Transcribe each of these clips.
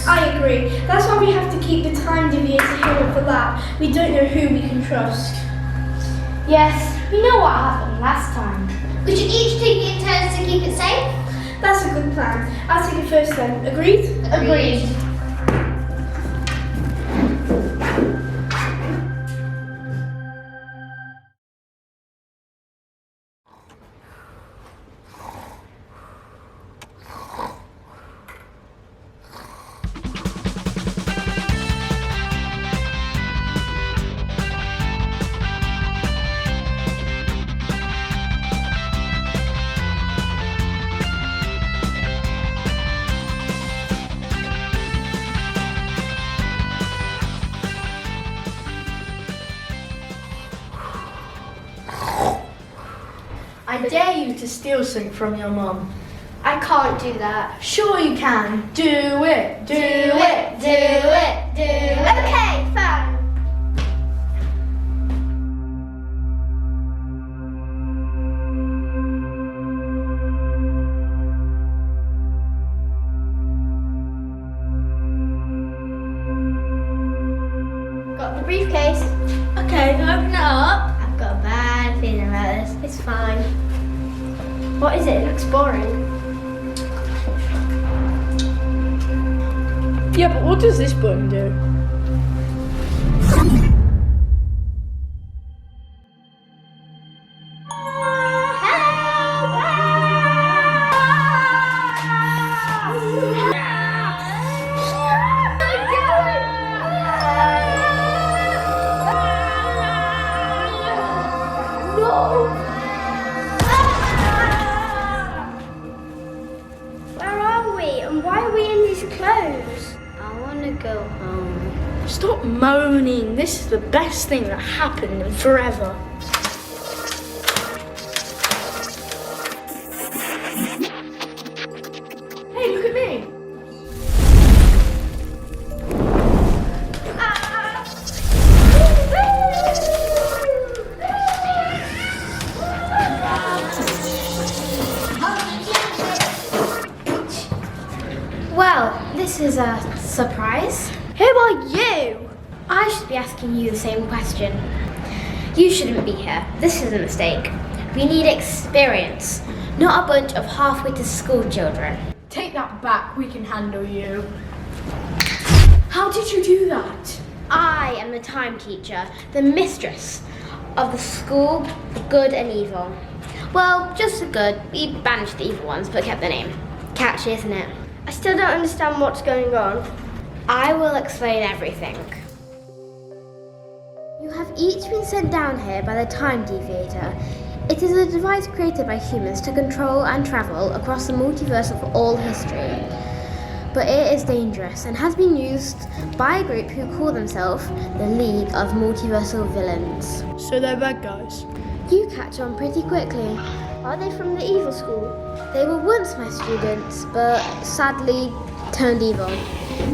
I agree. That's why we have to keep the time deviator here at the lab. We don't know who we can trust. Yes, we know what happened last time. We should each take it in turns to keep it safe. That's a good plan. I'll take it first then. Agreed? Agreed. I dare you to steal something from your mum. I can't do that. Sure you can. Do it. Do it. Do it. Do it. Okay, fine. Got the briefcase. Okay, open it up. I've got a bad feeling about this. It's fine. What is it? It looks boring. Yeah, but what does this button do? Where are we? And why are we in these clothes? I want to go home. Stop moaning. This is the best thing that happened in forever. Hey, look at me. Well, this is a surprise. Who are you? I should be asking you the same question. You shouldn't be here. This is a mistake. We need experience, not a bunch of half-witted school children. Take that back. We can handle you. How did you do that? I am the time teacher, the mistress of the school for good and evil. Well, just the good. We banished the evil ones, but kept the name. Catchy, isn't it? I still don't understand what's going on. I will explain everything. You have each been sent down here by the Time Deviator. It is a device created by humans to control and travel across the multiverse of all history. But it is dangerous and has been used by a group who call themselves the League of Multiverse Villains. So they're bad guys. You catch on pretty quickly. Are they from the evil school? They were once my students, but sadly turned evil.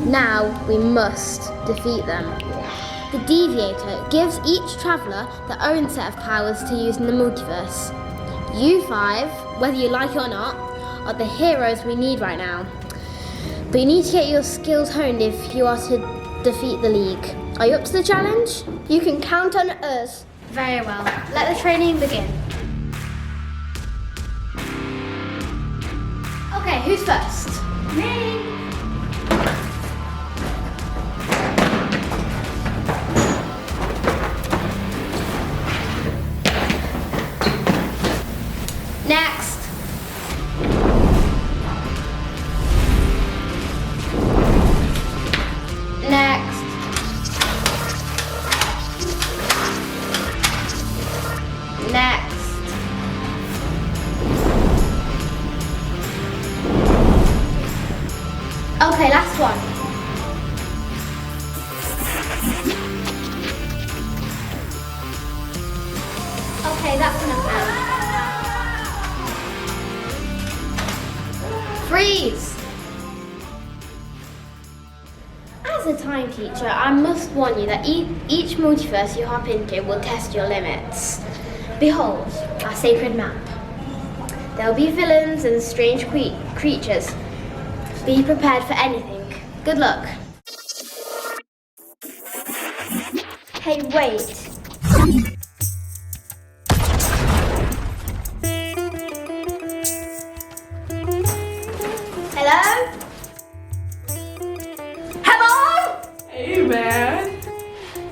Now we must defeat them. The Deviator gives each traveller their own set of powers to use in the multiverse. You five, whether you like it or not, are the heroes we need right now. But you need to get your skills honed if you are to defeat the League. Are you up to the challenge? You can count on us. Very well. Let the training begin. Okay, who's first? Me. Next. Next. Next. Okay, last one. Okay, that's enough now. Freeze! As a time teacher, I must warn you that each multiverse you hop into will test your limits. Behold, our sacred map. There will be villains and strange creatures. Be prepared for anything. Good luck. Hey, wait. Hello? Hello? Hey man,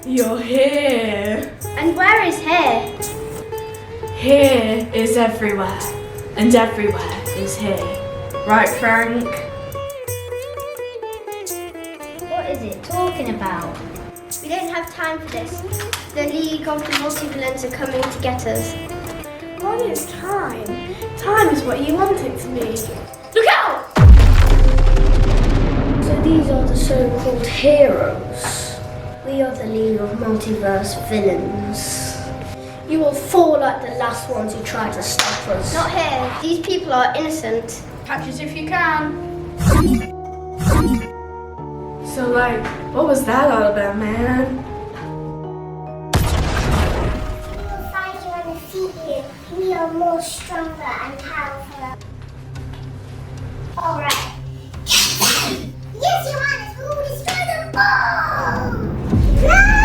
you're here. And where is here? Here is everywhere, and everywhere is here. Right, Frank? What is it talking about? We don't have time for this. The League of Multiverse Villains are coming to get us. What is time? Time is what you want it to be. Look out! So these are the so-called heroes. We are the League of Multiverse Villains. You will fall like the last ones who tried to stop us. Not here. These people are innocent. Catch us if you can. So like, what was that all about, man? We will find you and defeat you. We are more stronger and powerful. Alright. Yes, Johannes, we will destroy them all! Run!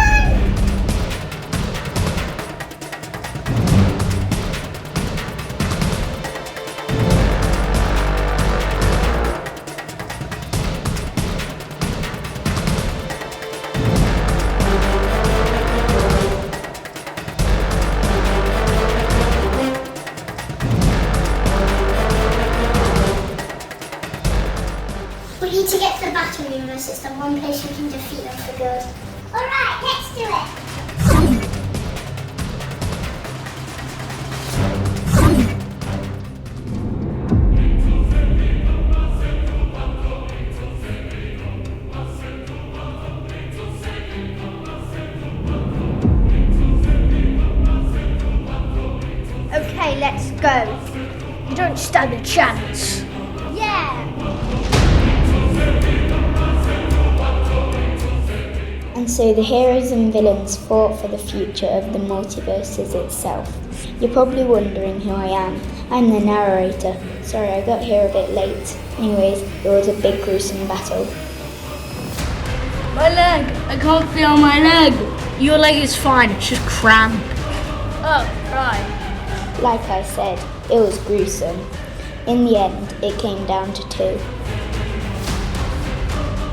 We need to get to the battle universe. It's the one place we can defeat them for good. Alright, let's do it! Okay, let's go. You don't stand a chance. Yeah! And so the heroes and villains fought for the future of the multiverses itself. You're probably wondering who I am. I'm the narrator. Sorry, I got here a bit late. Anyways, it was a big gruesome battle. My leg! I can't feel my leg! Your leg is fine, it's just cramp. Oh, right. Like I said, it was gruesome. In the end, it came down to 2.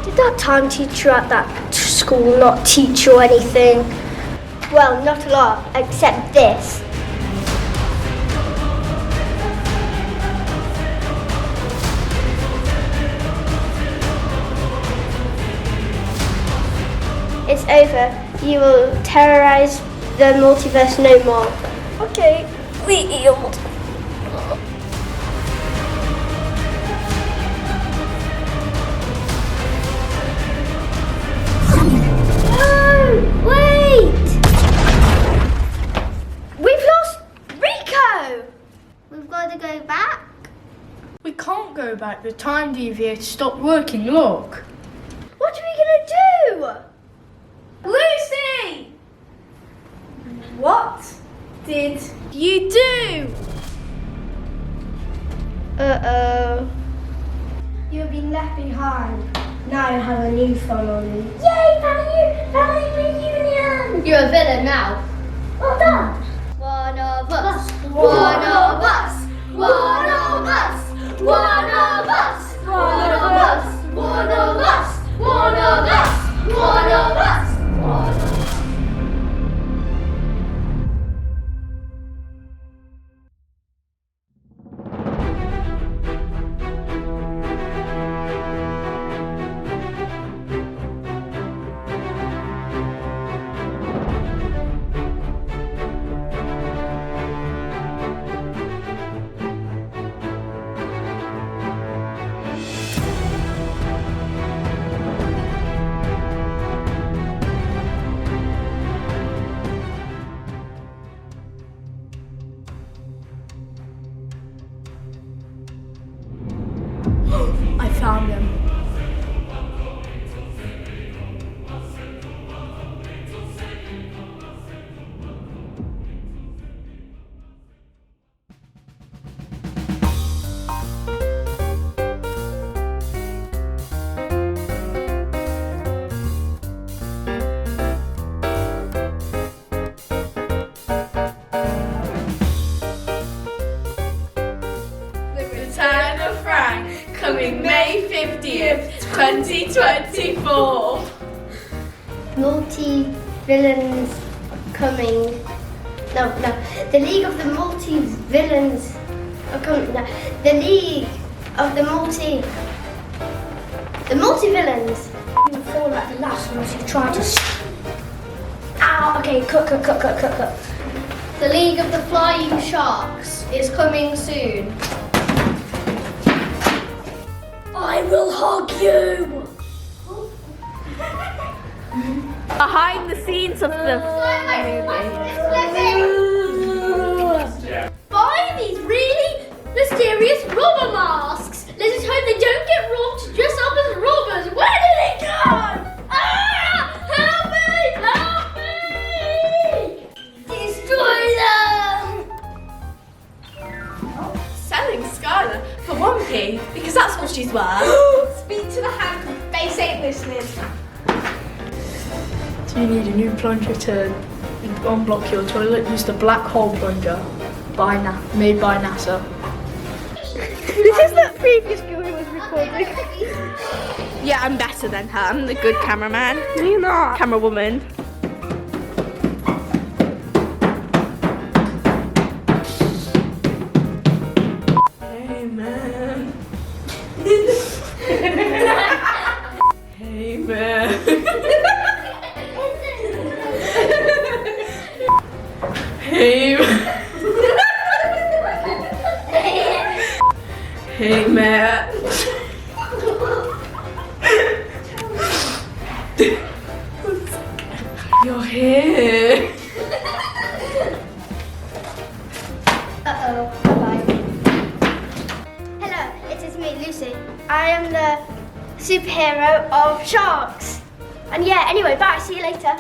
Did that time teacher at that school not teach you anything? Well, not a lot, except this. It's over. You will terrorize the multiverse no more. Okay, we yield. Wait! We've lost Rico! We've got to go back. We can't go back, the time deviator stopped working, look. What are we gonna do? Lucy! What did you do? Uh-oh. You've been left behind. Now you have a new family. Yay, family reunion! You're a villain now. Well done. One of us. One of us. One of us. One of us. One of us. One of us. One of us. One of us. 50th, 2024. Multi-villains coming. No. The League of the Multi-Villains are coming. No. The League of the multi-villains. You will fall like the last ones who tried to. Ow! Okay, cut. The League of the Flying Sharks is coming soon. I will hug you. Behind the scenes of the Buy these really mysterious rubber masks. Let's just hope they don't get robbed to dress up as robbers. Where did they go? Ah! Help me! Destroy them! selling Skylar for 1p because that's what she's worth. Speak to the hand, face ain't listening. Do you need a new plunger to unblock your toilet? Use the black hole plunger made by NASA. This is that previous girl who was recording. Yeah, I'm better than her. I'm the good cameraman. No, you're not. Camera woman. Hey man. Hey man. Hey man. Hey man. You're here. Uh-oh, bye-bye. Hello, it is me, Lucy. I am the superhero of sharks. And yeah, anyway, bye, see you later.